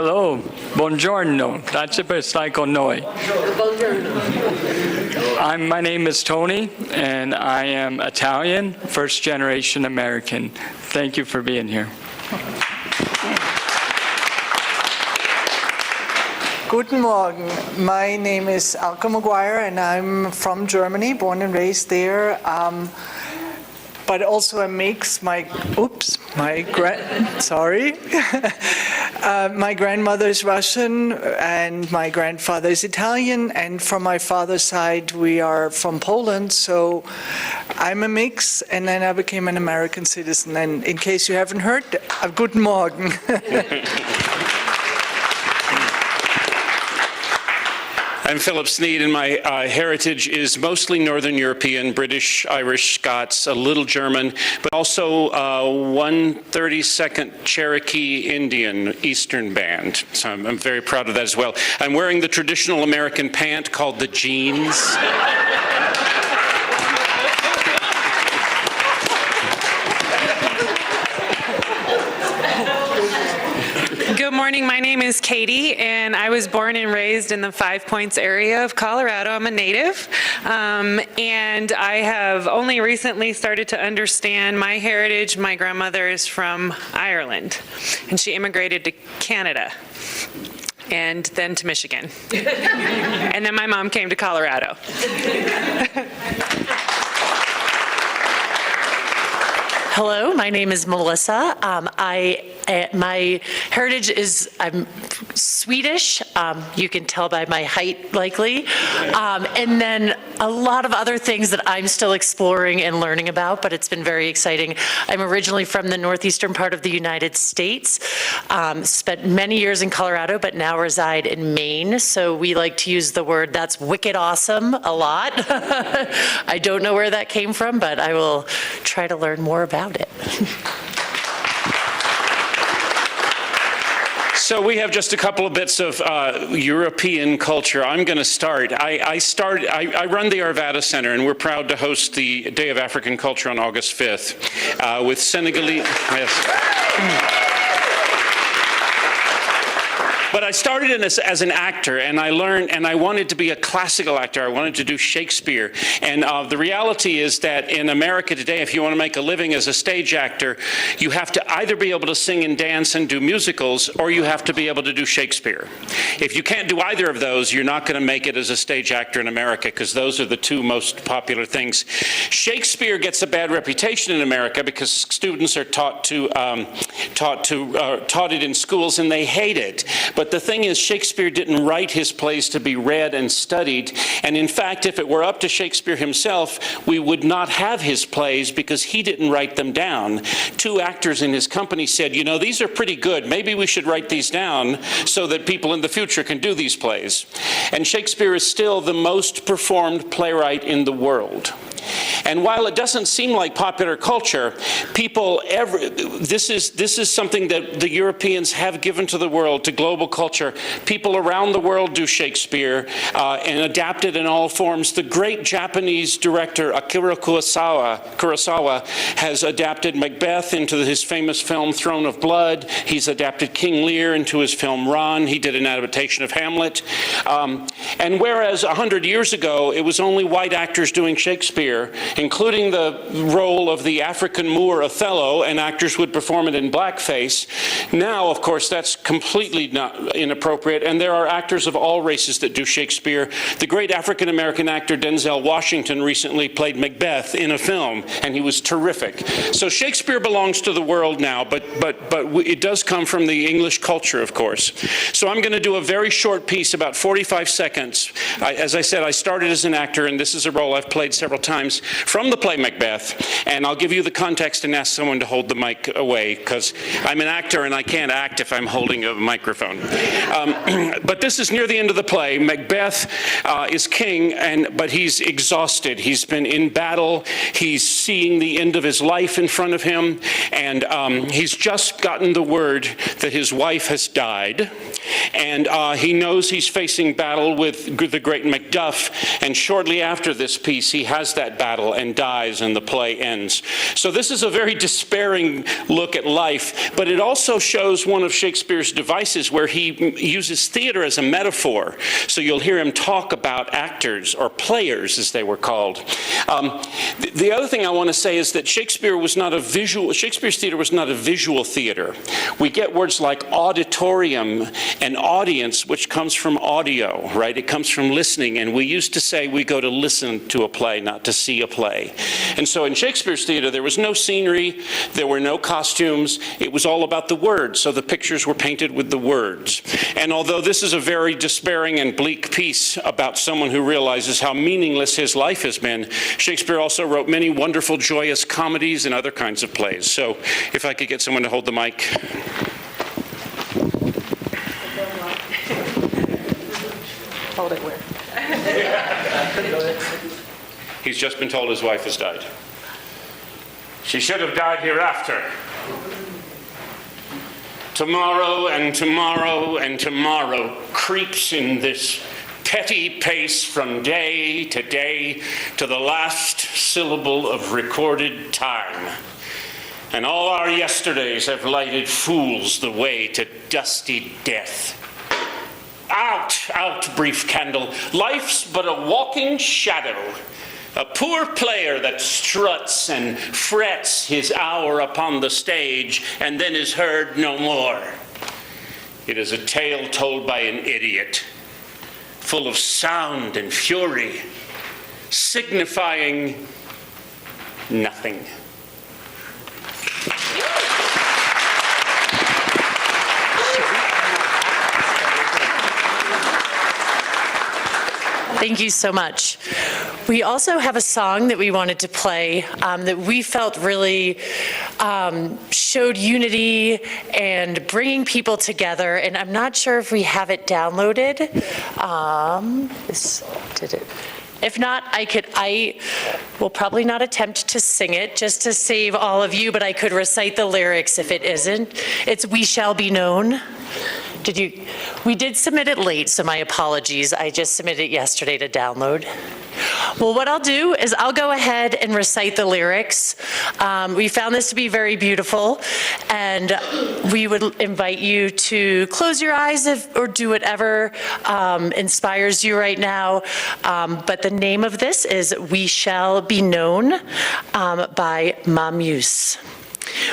Hello, buongiorno. That's per stai con noi. My name is Tony, and I am Italian, first-generation American. Thank you for being here. Guten Morgen. My name is Alka Maguire, and I'm from Germany, born and raised there. But also a mix. My grandmother is Russian, and my grandfather is Italian, and from my father's side, we are from Poland. So I'm a mix, and then I became an American citizen. And in case you haven't heard, guten Morgen. I'm Philip Sneed, and my heritage is mostly Northern European, British, Irish, Scots, a little German, but also 1/32nd Cherokee Indian Eastern band. So I'm very proud of that as well. I'm wearing the traditional American pant called the jeans. Good morning, my name is Katie, and I was born and raised in the Five Points area of Colorado. I'm a native, and I have only recently started to understand my heritage. My grandmother is from Ireland, and she immigrated to Canada, and then to Michigan. And then my mom came to Colorado. Hello, my name is Melissa. My heritage is I'm Swedish. You can tell by my height, likely. And then a lot of other things that I'm still exploring and learning about, but it's been very exciting. I'm originally from the northeastern part of the United States. Spent many years in Colorado, but now reside in Maine. So we like to use the word "that's wicked awesome" a lot. I don't know where that came from, but I will try to learn more about it. So we have just a couple of bits of European culture. I'm going to start. I run the Arvada Center, and we're proud to host the Day of African Culture on August 5th with Senegalese. Yes. But I started in this as an actor, and I learned, and I wanted to be a classical actor. I wanted to do Shakespeare. And the reality is that in America today, if you want to make a living as a stage actor, you have to either be able to sing and dance and do musicals, or you have to be able to do Shakespeare. If you can't do either of those, you're not going to make it as a stage actor in America, because those are the two most popular things. Shakespeare gets a bad reputation in America because students are taught it in schools, and they hate it. But the thing is, Shakespeare didn't write his plays to be read and studied. And in fact, if it were up to Shakespeare himself, we would not have his plays because he didn't write them down. Two actors in his company said, you know, these are pretty good. Maybe we should write these down so that people in the future can do these plays. And Shakespeare is still the most performed playwright in the world. And while it doesn't seem like popular culture, this is something that the Europeans have given to the world, to global culture. People around the world do Shakespeare and adapt it in all forms. The great Japanese director Akira Kurosawa has adapted Macbeth into his famous film Throne of Blood. He's adapted King Lear into his film Ron. He did an adaptation of Hamlet. And whereas 100 years ago, it was only white actors doing Shakespeare, including the role of the African Moor Othello, and actors would perform it in blackface. Now, of course, that's completely inappropriate, and there are actors of all races that do Shakespeare. The great African American actor Denzel Washington recently played Macbeth in a film, and he was terrific. So Shakespeare belongs to the world now, but it does come from the English culture, of course. So I'm going to do a very short piece, about 45 seconds. As I said, I started as an actor, and this is a role I've played several times, from the play Macbeth, and I'll give you the context and ask someone to hold the mic away, because I'm an actor and I can't act if I'm holding a microphone. But this is near the end of the play. Macbeth is king, but he's exhausted. He's been in battle. He's seeing the end of his life in front of him, and he's just gotten the word that his wife has died, and he knows he's facing battle with with the great Macduff, and shortly after this piece, he has that battle and dies, and the play ends. So this is a very despairing look at life, but it also shows one of Shakespeare's devices where he uses theater as a metaphor. So you'll hear him talk about actors, or players as they were called. The other thing I want to say is that Shakespeare's theater was not a visual theater. We get words like auditorium and audience, which comes from audio, right? It comes from listening, and we used to say we go to listen to a play, not to see a play. And so in Shakespeare's theater, there was no scenery, there were no costumes, it was all about the words, so the pictures were painted with the words. And although this is a very despairing and bleak piece about someone who realizes how meaningless his life has been, Shakespeare also wrote many wonderful, joyous comedies and other kinds of plays. So if I could get someone to hold the mic. Hold it where? He's just been told his wife has died. She should have died hereafter. Tomorrow and tomorrow and tomorrow creeps in this petty pace from day to the last syllable of recorded time. And all our yesterdays have lighted fools the way to dusty death. Out, out, brief candle, life's but a walking shadow, a poor player that struts and frets his hour upon the stage and then is heard no more. It is a tale told by an idiot, full of sound and fury, signifying nothing. Thank you so much. We also have a song that we wanted to play that we felt really showed unity and bringing people together, and I'm not sure if we have it downloaded. If not, I will probably not attempt to sing it just to save all of you, but I could recite the lyrics if it isn't. It's "We Shall Be Known." We did submit it late, so my apologies. I just submitted it yesterday to download. Well, what I'll do is I'll go ahead and recite the lyrics. We found this to be very beautiful, and we would invite you to close your eyes or do whatever inspires you right now. But the name of this is "We Shall Be Known" by Mamuse.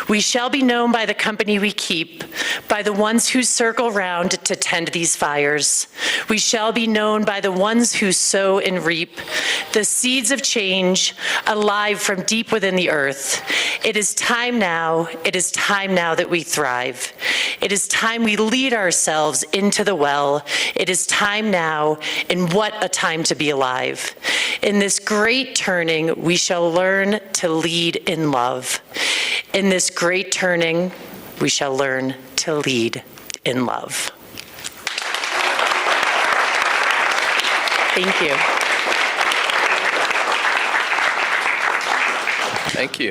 We shall be known by the company we keep, by the ones who circle round to tend these fires. We shall be known by the ones who sow and reap the seeds of change, alive from deep within the earth. It is time now that we thrive. It is time we lead ourselves into the well. It is time now, and what a time to be alive. In this great turning, we shall learn to lead in love. In this great turning, we shall learn to lead in love. Thank you. Thank you.